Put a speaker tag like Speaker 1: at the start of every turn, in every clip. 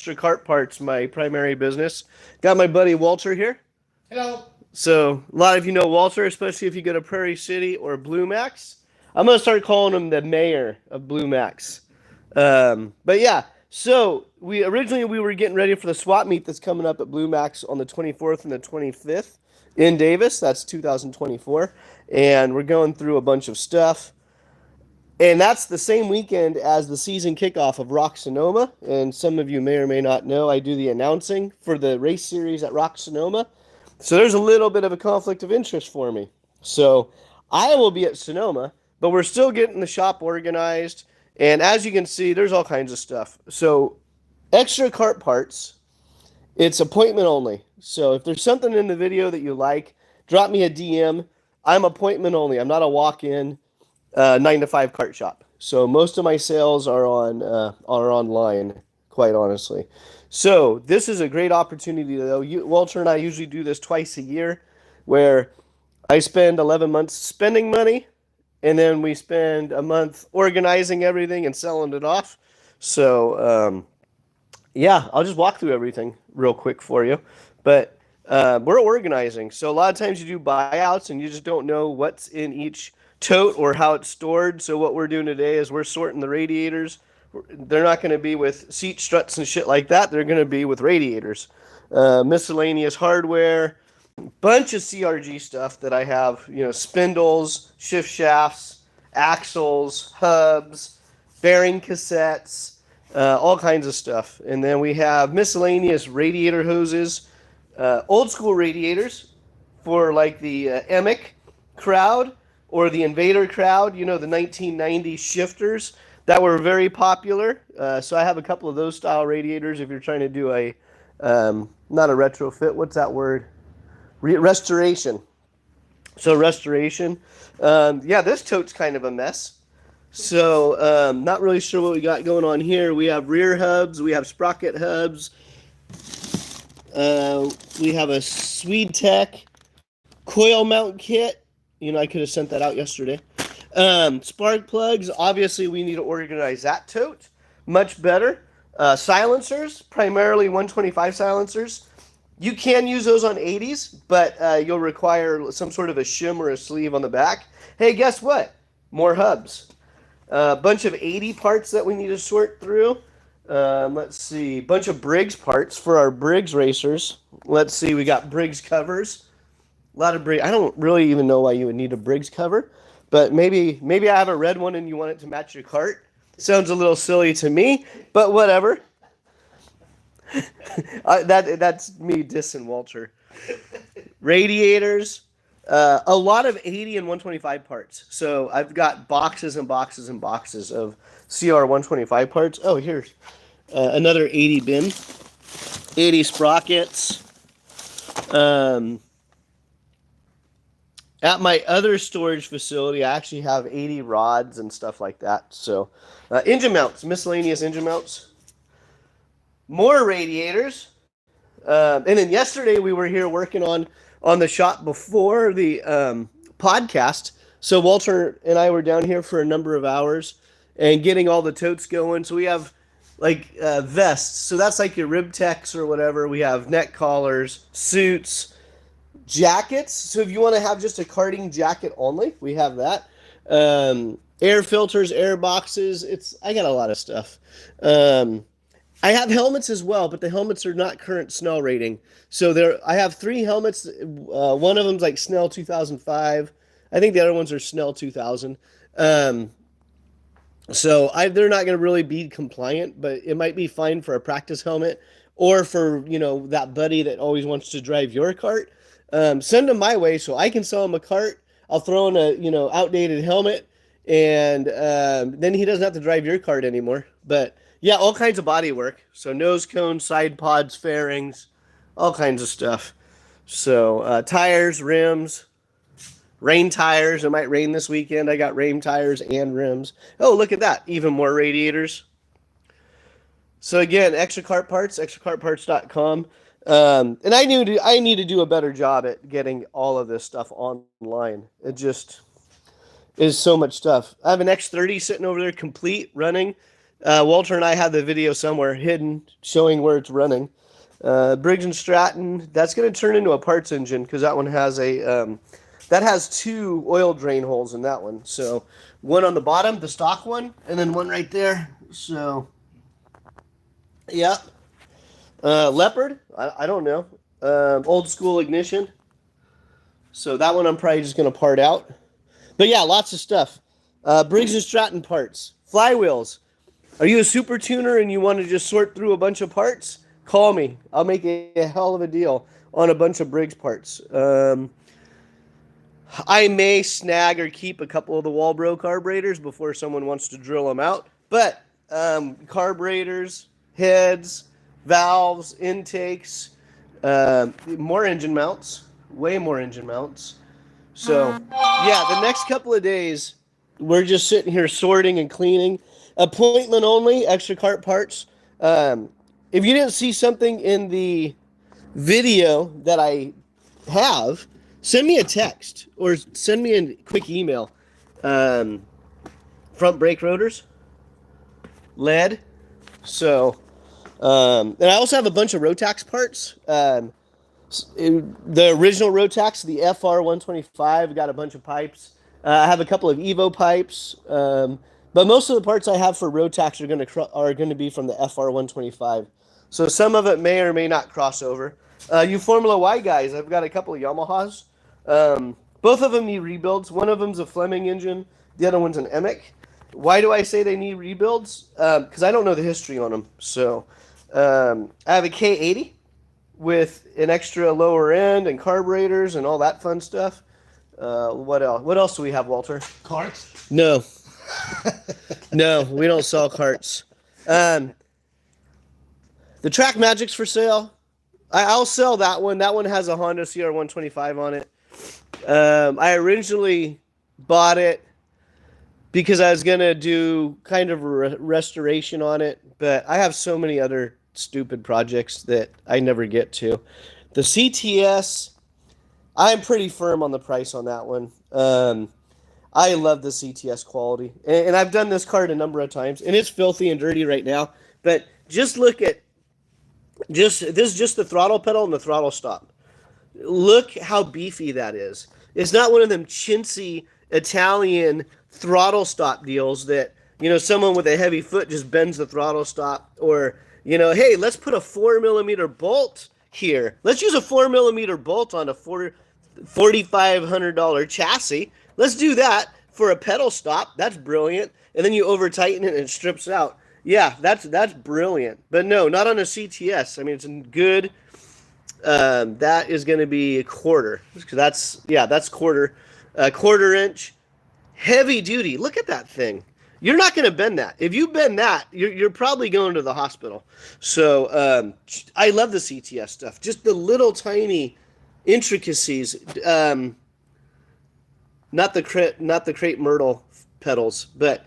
Speaker 1: extra cart parts, my primary business. Got my buddy Walter here.
Speaker 2: Hello.
Speaker 1: So a lot of you know Walter, especially if you go to Prairie City or Blue Max. I'm gonna start calling him the mayor of Blue Max. But yeah, so we were getting ready for the swap meet that's coming up at Blue Max on the 24th and the 25th in Davis. That's 2024, and we're going through a bunch of stuff. And that's the same weekend as the season kickoff of Rock Sonoma. And some of you may or may not know I do the announcing for the race series at Rock Sonoma. So there's a little bit of a conflict of interest for me. So I will be at Sonoma, but we're still getting the shop organized. And as you can see, there's all kinds of stuff. So extra cart parts, it's appointment only. So if there's something in the video that you like, drop me a DM. I'm appointment only. I'm not a walk-in 9 to 5 cart shop. So most of my sales are online, quite honestly. So this is a great opportunity, though. Walter and I usually do this twice a year, where I spend 11 months spending money, and then we spend a month organizing everything and selling it off. So yeah, I'll just walk through everything real quick for you. But we're organizing. So a lot of times you do buyouts and you just don't know what's in each tote or how it's stored. So what we're doing today is we're sorting the radiators. They're not going to be with seat struts and shit like that. They're going to be with radiators. Miscellaneous hardware, bunch of CRG stuff that I have, spindles, shift shafts, axles, hubs, bearing cassettes, all kinds of stuff. And then we have miscellaneous radiator hoses, old school radiators for like the Emic crowd or the Invader crowd, the 1990 shifters that were very popular. So I have a couple of those style radiators if you're trying to do a, not a retrofit, what's that word? Restoration. So restoration. Yeah, this tote's kind of a mess. So not really sure what we got going on here. We have rear hubs. We have sprocket hubs. We have a Swede Tech coil mount kit. I could have sent that out yesterday. Spark plugs. Obviously, we need to organize that tote much better. Silencers, primarily 125 silencers. You can use those on 80s, but you'll require some sort of a shim or a sleeve on the back. Hey, guess what? More hubs. A bunch of 80 parts that we need to sort through. Let's see. Bunch of Briggs parts for our Briggs racers. Let's see. We got Briggs covers. A lot of Briggs. I don't really even know why you would need a Briggs cover, but maybe I have a red one and you want it to match your cart. Sounds a little silly to me, but whatever. That's me dissing Walter. Radiators, a lot of 80 and 125 parts. So I've got boxes and boxes and boxes of CR 125 parts. Oh, here's another 80 bin, 80 sprockets. At my other storage facility, I actually have 80 rods and stuff like that. So engine mounts, miscellaneous engine mounts. More radiators. And then yesterday we were here working on the shop before the podcast. So Walter and I were down here for a number of hours and getting all the totes going. So we have like vests. So that's like your rib techs or whatever. We have neck collars, suits, jackets. So if you want to have just a karting jacket only, we have that. Air filters, air boxes. I got a lot of stuff. I have helmets as well, but the helmets are not current Snell rating. So I have 3 helmets. One of them's like Snell 2005. I think the other ones are Snell 2000. So they're not going to really be compliant, but it might be fine for a practice helmet or for, that buddy that always wants to drive your cart. Send them my way so I can sell him a cart. I'll throw in a, outdated helmet, and then he doesn't have to drive your cart anymore. But yeah, all kinds of body work. So nose cones, side pods, fairings, all kinds of stuff. So tires, rims, rain tires. It might rain this weekend. I got rain tires and rims. Oh, look at that. Even more radiators. So again, extra cart parts, extracartparts.com. And I need to do a better job at getting all of this stuff online. It just is so much stuff. I have an X30 sitting over there complete, running. Walter and I have the video somewhere hidden showing where it's running. Briggs and Stratton, that's going to turn into a parts engine because that one has that has 2 oil drain holes in that one. So one on the bottom, the stock one, and then one right there. So, yeah. Leopard, I don't know. Old school ignition. So that one I'm probably just going to part out. But yeah, lots of stuff. Briggs and Stratton parts. Flywheels. Are you a super tuner and you want to just sort through a bunch of parts? Call me. I'll make a hell of a deal on a bunch of Briggs parts. I may snag or keep a couple of the Walbro carburetors before someone wants to drill them out. But carburetors, heads, valves, intakes, more engine mounts, way more engine mounts. So, yeah, the next couple of days, we're just sitting here sorting and cleaning. Appointment only, extra cart parts. If you didn't see something in the video that I have, send me a text or send me a quick email. Front brake rotors, lead. So, and I also have a bunch of Rotax parts. The original Rotax, the FR125, got a bunch of pipes. I have a couple of Evo pipes. But most of the parts I have for Rotax are going to be from the FR125. So some of it may or may not cross over. You Formula Y guys, I've got a couple of Yamahas. Both of them need rebuilds. One of them's a Fleming engine. The other one's an Emmick. Why do I say they need rebuilds? Because I don't know the history on them. So I have a K80 with an extra lower end and carburetors and all that fun stuff. What else? What else do we have, Walter?
Speaker 2: Karts?
Speaker 1: No. No, we don't sell carts. The Track Magic's for sale. I'll sell that one. That one has a Honda CR125 on it. I originally bought it because I was going to do kind of a restoration on it, but I have so many other stupid projects that I never get to. The CTS, I'm pretty firm on the price on that one. I love the CTS quality. And I've done this cart a number of times, and it's filthy and dirty right now. But just look at, this is just the throttle pedal and the throttle stop. Look how beefy that is. It's not one of them chintzy Italian throttle stop deals that, someone with a heavy foot just bends the throttle stop. Or, hey, let's put a 4mm bolt here. Let's use a 4mm bolt on a $4,500 chassis. Let's do that for a pedal stop. That's brilliant. And then you over tighten it and it strips out. Yeah, that's brilliant. But no, not on a CTS. I mean, it's good. That is going to be a quarter. That's quarter. Quarter inch. Heavy duty. Look at that thing. You're not going to bend that. If you bend that, you're probably going to the hospital. So I love the CTS stuff. Just the little tiny intricacies. Not the Crate Myrtle pedals, but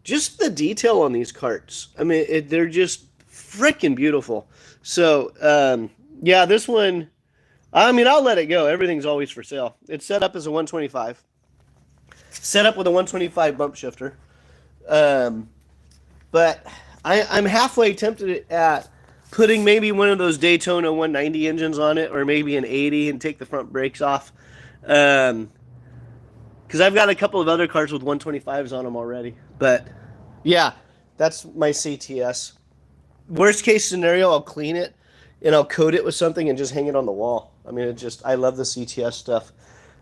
Speaker 1: just the detail on these carts. I mean, they're just freaking beautiful. So, yeah, this one, I mean, I'll let it go. Everything's always for sale. It's set up as a 125. Set up with a 125 bump shifter. But I'm halfway tempted at putting maybe one of those Daytona 190 engines on it, or maybe an 80 and take the front brakes off. Because I've got a couple of other cars with 125s on them already. But, yeah, that's my CTS. Worst case scenario, I'll clean it, and I'll coat it with something and just hang it on the wall. I mean, I love the CTS stuff.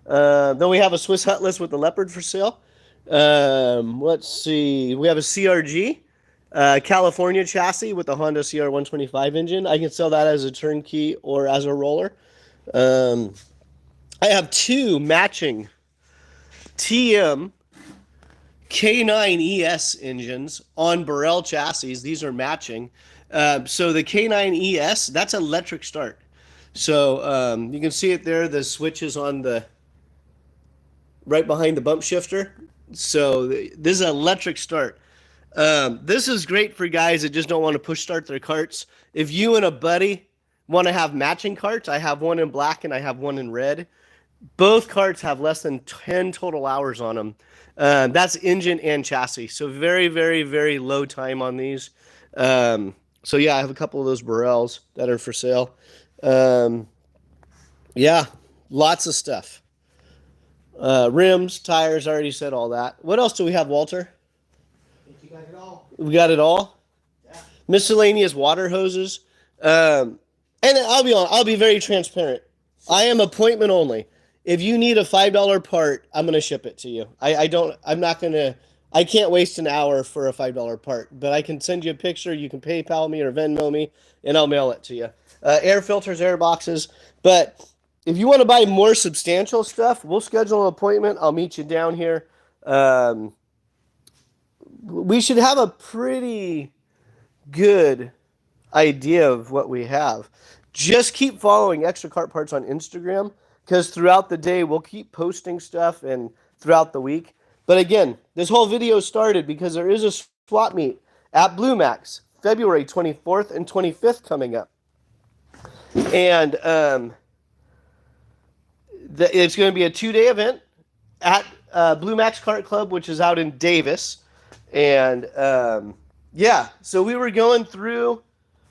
Speaker 1: Then we have a Swiss Hutless with the Leopard for sale. Let's see. We have a CRG, California chassis with the Honda CR125 engine. I can sell that as a turnkey or as a roller. I have 2 matching TM K9 ES engines on Burrell chassis. These are matching. So the K9 ES, that's electric start. So you can see it there. The switch is on right behind the bump shifter. So this is an electric start. This is great for guys that just don't want to push start their carts. If you and a buddy want to have matching carts, I have one in black and I have one in red. Both carts have less than 10 total hours on them. That's engine and chassis. So very, very, very low time on these. So yeah, I have a couple of those Burrells that are for sale. Um, yeah, lots of stuff. Rims, tires, I already said all that. What else do we have, Walter?
Speaker 2: I think you got it all.
Speaker 1: We got it all.
Speaker 2: Yeah.
Speaker 1: Miscellaneous water hoses. And I'll be very transparent. I am appointment only. If you need a $5 part, I'm gonna ship it to you. I'm not gonna. I can't waste an hour for a $5 part, but I can send you a picture. You can PayPal me or Venmo me, and I'll mail it to you. Air filters, air boxes. But if you want to buy more substantial stuff, we'll schedule an appointment. I'll meet you down here. We should have a pretty good idea of what we have. Just keep following Extra Cart Parts on Instagram, because throughout the day we'll keep posting stuff and throughout the week. But again, this whole video started because there is a swap meet at Blue Max, February 24th and 25th coming up. And it's going to be a 2-day event at Blue Max Kart Club, which is out in Davis. And yeah, so we were going through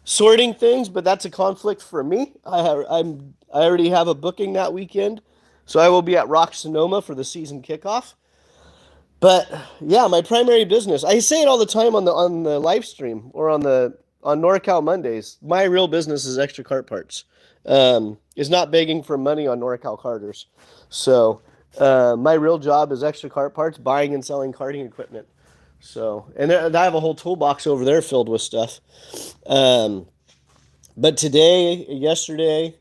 Speaker 1: sorting things, but that's a conflict for me. I already have a booking that weekend, so I will be at Rock Sonoma for the season kickoff. But yeah, my primary business, I say it all the time on the live stream or on Norcal Mondays. My real business is Extra Cart Parts. Is not begging for money on Norcal Karters. So my real job is Extra Cart Parts, buying and selling karting equipment. So, and I have a whole toolbox over there filled with stuff. But today, yesterday,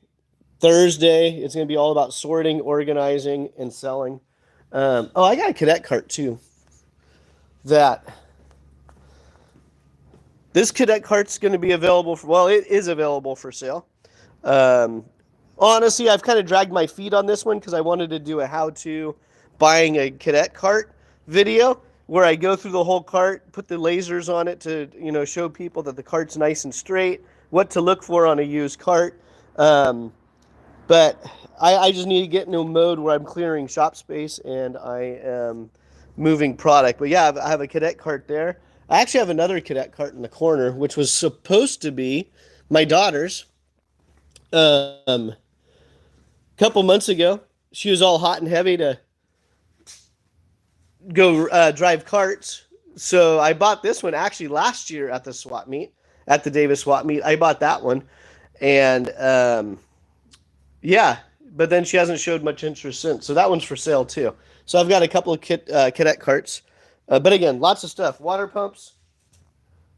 Speaker 1: Thursday, it's going to be all about sorting, organizing, and selling. I got a Cadet cart too. This Cadet cart's going to be available it is available for sale. Honestly, I've kind of dragged my feet on this one because I wanted to do a how-to buying a Cadet cart video where I go through the whole cart, put the lasers on it to, show people that the cart's nice and straight, what to look for on a used cart. But I just need to get into a mode where I'm clearing shop space and I am moving product. But yeah, I have a Cadet cart there. I actually have another Cadet cart in the corner, which was supposed to be my daughter's. A couple months ago, she was all hot and heavy to go drive carts. So I bought this one actually last year at the swap meet, at the Davis swap meet. I bought that one. And yeah, but then she hasn't showed much interest since. So that one's for sale too. So I've got a couple of Cadet carts. But again, lots of stuff. Water pumps,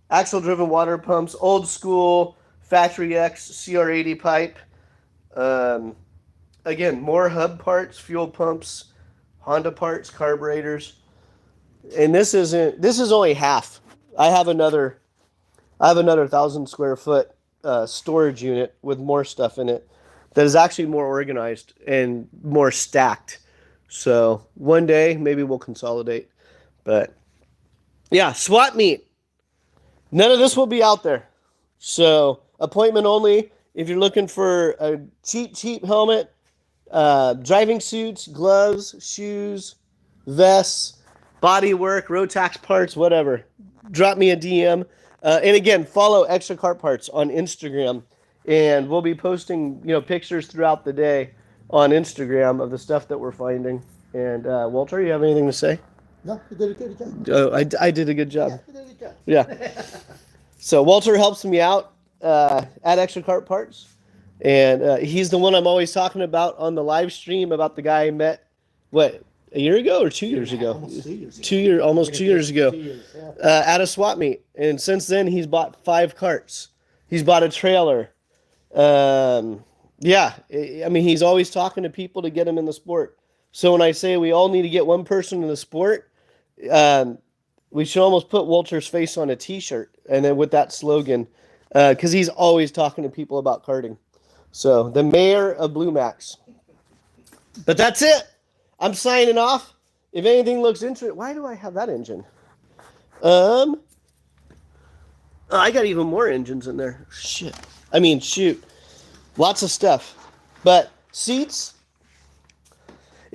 Speaker 1: axle driven water pumps, old school Factory X CR80 pipe. Again, more hub parts, fuel pumps, Honda parts, carburetors. And this is only half. I have another 1,000 square foot storage unit with more stuff in it that is actually more organized and more stacked. So one day maybe we'll consolidate. But yeah, swap meet. None of this will be out there. So appointment only. If you're looking for a cheap helmet, driving suits, gloves, shoes, vests, body work, Rotax parts, whatever, drop me a DM. And again, follow Extra Cart Parts on Instagram, and we'll be posting pictures throughout the day on Instagram of the stuff that we're finding. And Walter, you have anything to say?
Speaker 2: No, you did a good job.
Speaker 1: Oh, I did a good job.
Speaker 2: Yeah, you did a good job.
Speaker 1: Yeah. So Walter helps me out at Extra Cart Parts, and he's the one I'm always talking about on the live stream about the guy I met, a year ago or 2 years ago?
Speaker 2: Almost 2 years ago.
Speaker 1: Almost 2 years ago.
Speaker 2: 2 years, yeah.
Speaker 1: At a swap meet. And since then, he's bought 5 carts. He's bought a trailer. Yeah, I mean, he's always talking to people to get them in the sport. So when I say we all need to get one person in the sport, we should almost put Walter's face on a T-shirt, and then with that slogan, because he's always talking to people about karting. So the mayor of Blue Max. But that's it. I'm signing off. If anything looks interesting, why do I have that engine? I got even more engines in there. Shoot. Lots of stuff. But seats,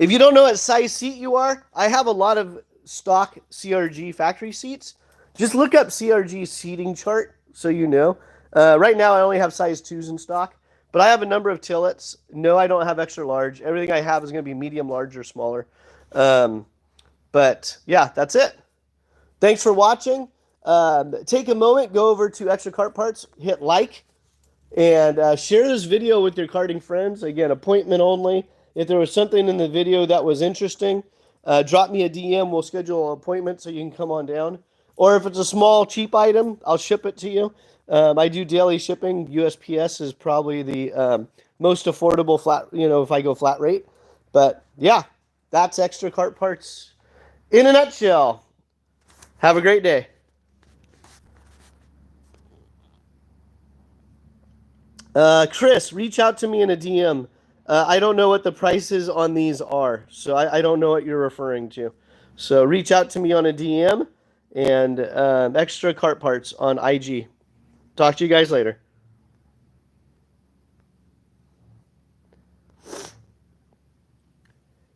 Speaker 1: If you don't know what size seat you are, I have a lot of stock CRG factory seats. Just look up CRG seating chart so you know. Right now, I only have size 2s in stock, but I have a number of tillets. No, I don't have extra large. Everything I have is going to be medium, large, or smaller. But yeah, that's it. Thanks for watching. Take a moment, go over to Extra Kart Parts, hit like, and share this video with your karting friends. Again, appointment only. If there was something in the video that was interesting, drop me a DM. We'll schedule an appointment so you can come on down. Or if it's a small, cheap item, I'll ship it to you. I do daily shipping. USPS is probably the most affordable flat, if I go flat rate. But yeah, that's Extra Kart Parts in a nutshell. Have a great day. Chris, reach out to me in a DM. I don't know what the prices on these are, so I don't know what you're referring to. So reach out to me on a DM and Extra Kart Parts on IG. Talk to you guys later.